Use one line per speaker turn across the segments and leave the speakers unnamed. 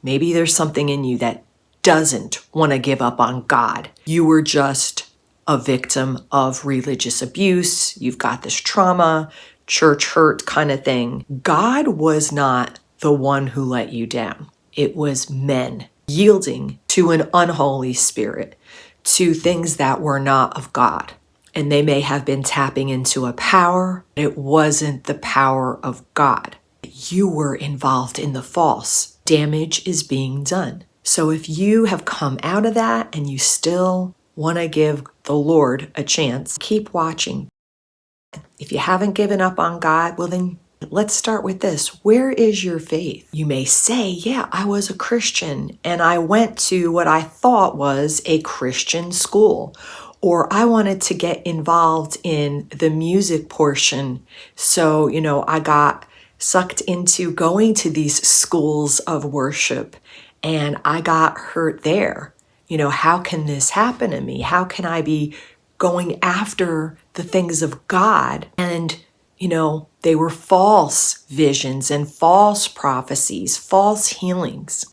Maybe there's something in you that doesn't want to give up on God. You were just a victim of religious abuse. You've got this trauma, church hurt kind of thing. God was not the one who let you down. It was men yielding to an unholy spirit, to things that were not of God. And they may have been tapping into a power. It wasn't the power of God. You were involved in the false. Damage is being done. So if you have come out of that and you still want to give the Lord a chance, keep watching. If you haven't given up on God, well then let's start with this. Where is your faith? You may say, yeah, I was a Christian and I went to what I thought was a Christian school, or I wanted to get involved in the music portion. So, I got sucked into going to these schools of worship and I got hurt there. How can this happen to me? How can I be going after the things of God? And, they were false visions and false prophecies, false healings.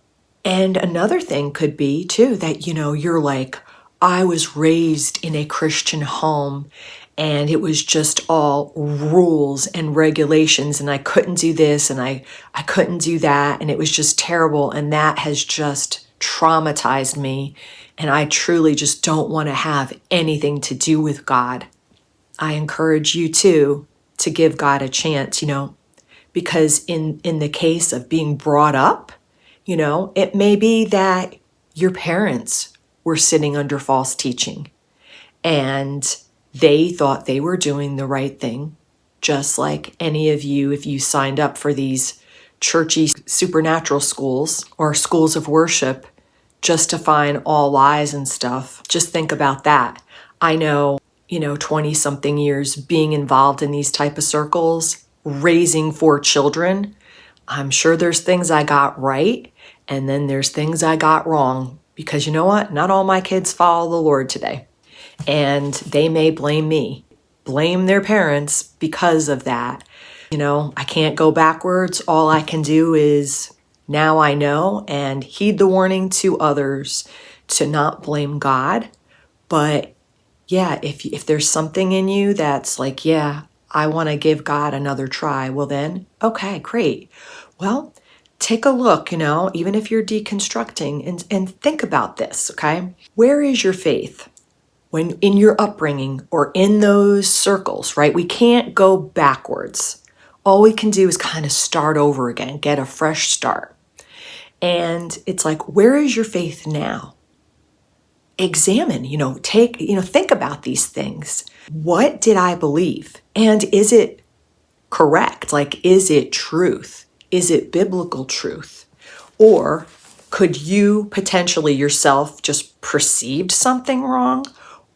And another thing could be too, that, you're like, I was raised in a Christian home and it was just all rules and regulations and I couldn't do this and I couldn't do that and it was just terrible and that has just traumatized me and I truly just don't want to have anything to do with God. I encourage you too to give God a chance, because in the case of being brought up, it may be that your parents were sitting under false teaching and they thought they were doing the right thing, just like any of you, if you signed up for these churchy supernatural schools or schools of worship, justifying all lies and stuff. Just think about that. I know, 20-something years being involved in these type of circles, raising 4 children. I'm sure there's things I got right, and then there's things I got wrong. Because you know what? Not all my kids follow the Lord today. And they may blame me, blame their parents because of that. I can't go backwards. All I can do is now I know and heed the warning to others to not blame God. But yeah, if there's something in you that's like, yeah, I want to give God another try, well then, okay, great. Well, take a look, even if you're deconstructing and think about this, okay? Where is your faith? When in your upbringing or in those circles, right? We can't go backwards. All we can do is kind of start over again, get a fresh start. And it's like, where is your faith now? Examine, think about these things. What did I believe? And is it correct? Like, is it truth? Is it biblical truth? Or could you potentially yourself just perceived something wrong?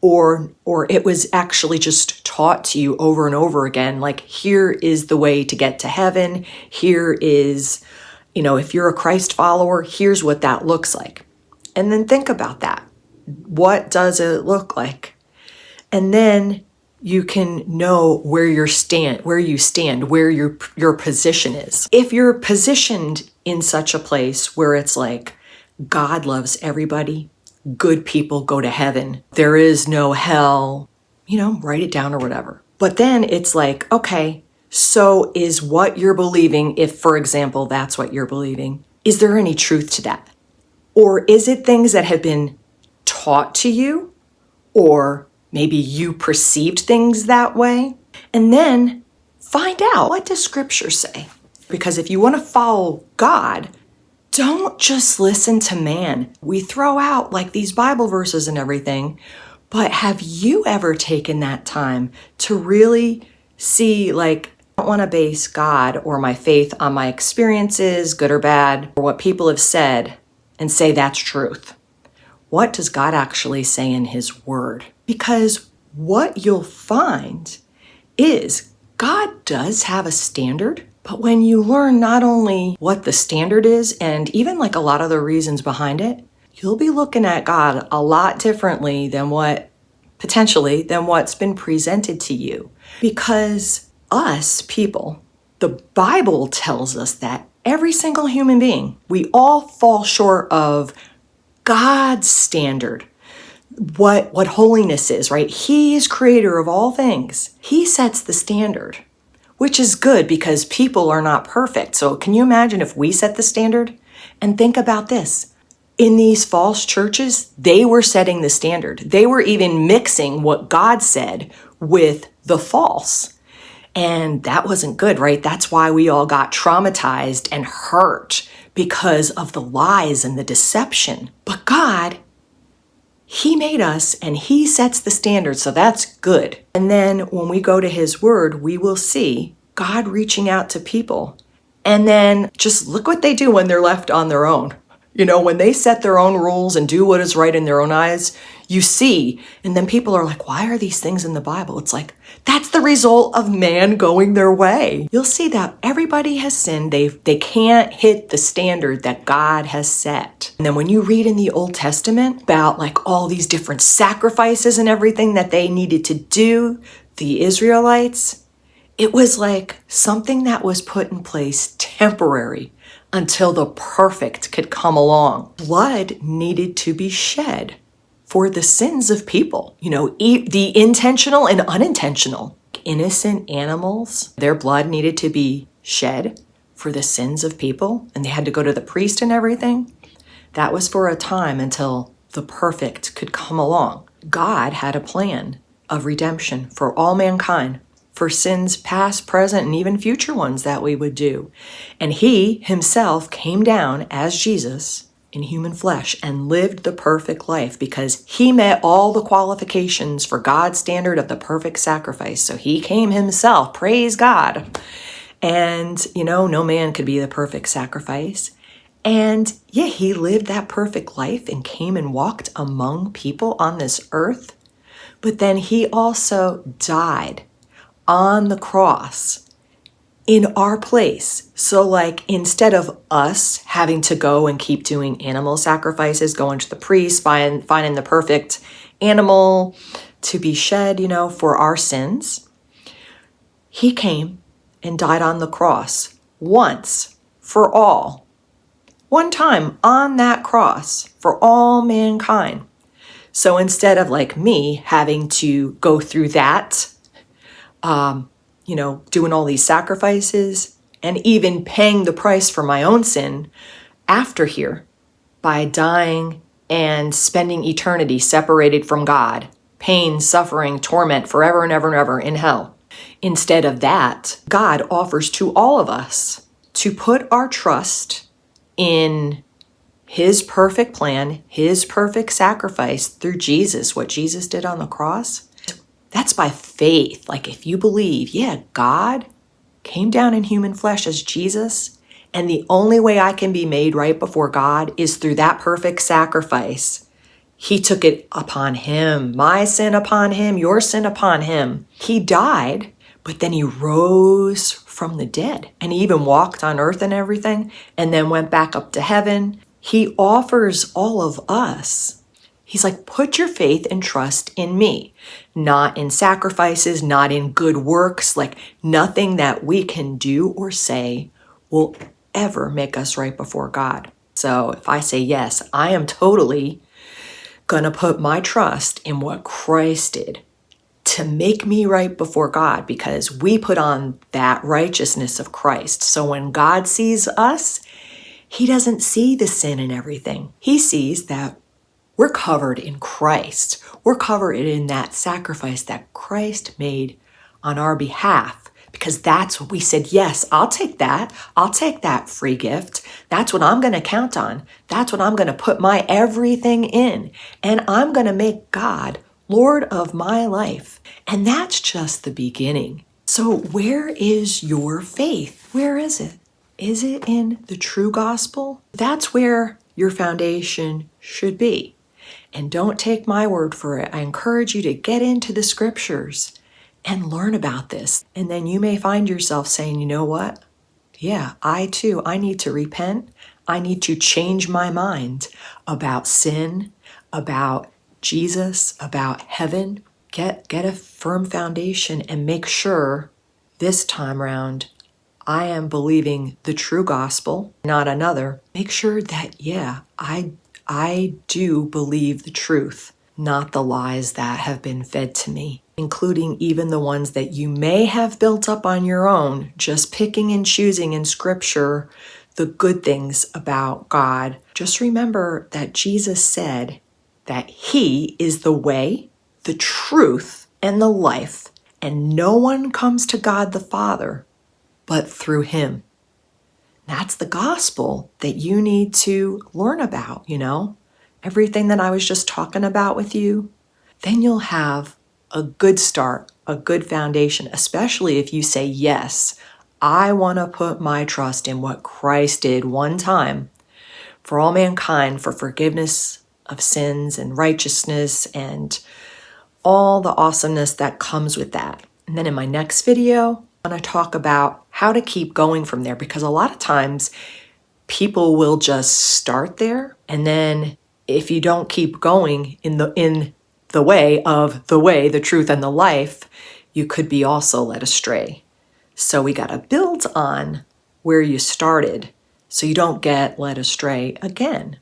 Or it was actually just taught to you over and over again, like, here is the way to get to heaven. Here is, if you're a Christ follower, here's what that looks like. And then think about that. What does it look like? And then you can know where you stand, where your position is. If you're positioned in such a place where it's like, God loves everybody, good people go to heaven, there is no hell, write it down or whatever. But then it's like, okay, so is what you're believing, if, for example, that's what you're believing, is there any truth to that? Or is it things that have been taught to you, or maybe you perceived things that way? And then find out, what does Scripture say? Because if you want to follow God, don't just listen to man. We throw out like these Bible verses and everything, but have you ever taken that time to really see, like, I don't want to base God or my faith on my experiences, good or bad, or what people have said, and say that's truth. What does God actually say in His Word? Because what you'll find is God does have a standard, but when you learn not only what the standard is and even like a lot of the reasons behind it, you'll be looking at God a lot differently than what's been presented to you. Because us people, the Bible tells us that Every single human being. We all fall short of God's standard. What holiness is, right? He is creator of all things. He sets the standard, which is good because people are not perfect. So can you imagine if we set the standard? And think about this. In these false churches, they were setting the standard. They were even mixing what God said with the false. And that wasn't good, right? That's why we all got traumatized and hurt because of the lies and the deception. But God, He made us and He sets the standard, so that's good. And then when we go to His Word, we will see God reaching out to people. And then just look what they do when they're left on their own. You know, when they set their own rules and do what is right in their own eyes, you see, and then people are like, why are these things in the Bible? It's like, that's the result of man going their way. You'll see that everybody has sinned. They can't hit the standard that God has set. And then when you read in the Old Testament about like all these different sacrifices and everything that they needed to do, the Israelites, it was like something that was put in place temporary until the perfect could come along. Blood needed to be shed for the sins of people, you know, the intentional and unintentional. Innocent animals, their blood needed to be shed for the sins of people, and they had to go to the priest and everything. That was for a time until the perfect could come along. God had a plan of redemption for all mankind, for sins past, present, and even future ones that we would do. And He Himself came down as Jesus in human flesh and lived the perfect life because He met all the qualifications for God's standard of the perfect sacrifice. So He came Himself, praise God. And, you know, no man could be the perfect sacrifice. And yeah, He lived that perfect life and came and walked among people on this earth. But then He also died on the cross in our place. So like instead of us having to go and keep doing animal sacrifices, going to the priest, finding the perfect animal to be shed, you know, for our sins, He came and died on the cross once for all. One time on that cross for all mankind. So instead of like me having to go through that, you know, doing all these sacrifices and even paying the price for my own sin after here by dying and spending eternity separated from God, pain, suffering, torment forever and ever and ever in hell. Instead of that, God offers to all of us to put our trust in His perfect plan, His perfect sacrifice through Jesus, what Jesus did on the cross. That's by faith. Like if you believe, yeah, God came down in human flesh as Jesus, and the only way I can be made right before God is through that perfect sacrifice. He took it upon Him, my sin upon Him, your sin upon Him. He died, but then He rose from the dead, and He even walked on earth and everything, and then went back up to heaven. He offers all of us. He's like, put your faith and trust in me, not in sacrifices, not in good works, like nothing that we can do or say will ever make us right before God. So if I say yes, I am totally going to put my trust in what Christ did to make me right before God, because we put on that righteousness of Christ. So when God sees us, He doesn't see the sin and everything. He sees that we're covered in Christ. We're covered in that sacrifice that Christ made on our behalf, because that's what we said, yes, I'll take that. I'll take that free gift. That's what I'm going to count on. That's what I'm going to put my everything in. And I'm going to make God Lord of my life. And that's just the beginning. So where is your faith? Where is it? Is it in the true gospel? That's where your foundation should be. And don't take my word for it. I encourage you to get into the scriptures and learn about this. And then you may find yourself saying, you know what? Yeah, I need to repent. I need to change my mind about sin, about Jesus, about heaven. Get a firm foundation and make sure this time around I am believing the true gospel, not another, make sure that, yeah, I do believe the truth, not the lies that have been fed to me, including even the ones that you may have built up on your own, just picking and choosing in scripture the good things about God. Just remember that Jesus said that he is the way, the truth, and the life, and no one comes to God the Father but through him. That's the gospel that you need to learn about, everything that I was just talking about with you. Then you'll have a good start, a good foundation, especially if you say, yes, I want to put my trust in what Christ did one time for all mankind, for forgiveness of sins and righteousness and all the awesomeness that comes with that. And then in my next video, I'm going to talk about how to keep going from there, because a lot of times people will just start there, and then if you don't keep going in the way of the way, the truth, and the life, you could be also led astray. So we got to build on where you started so you don't get led astray again.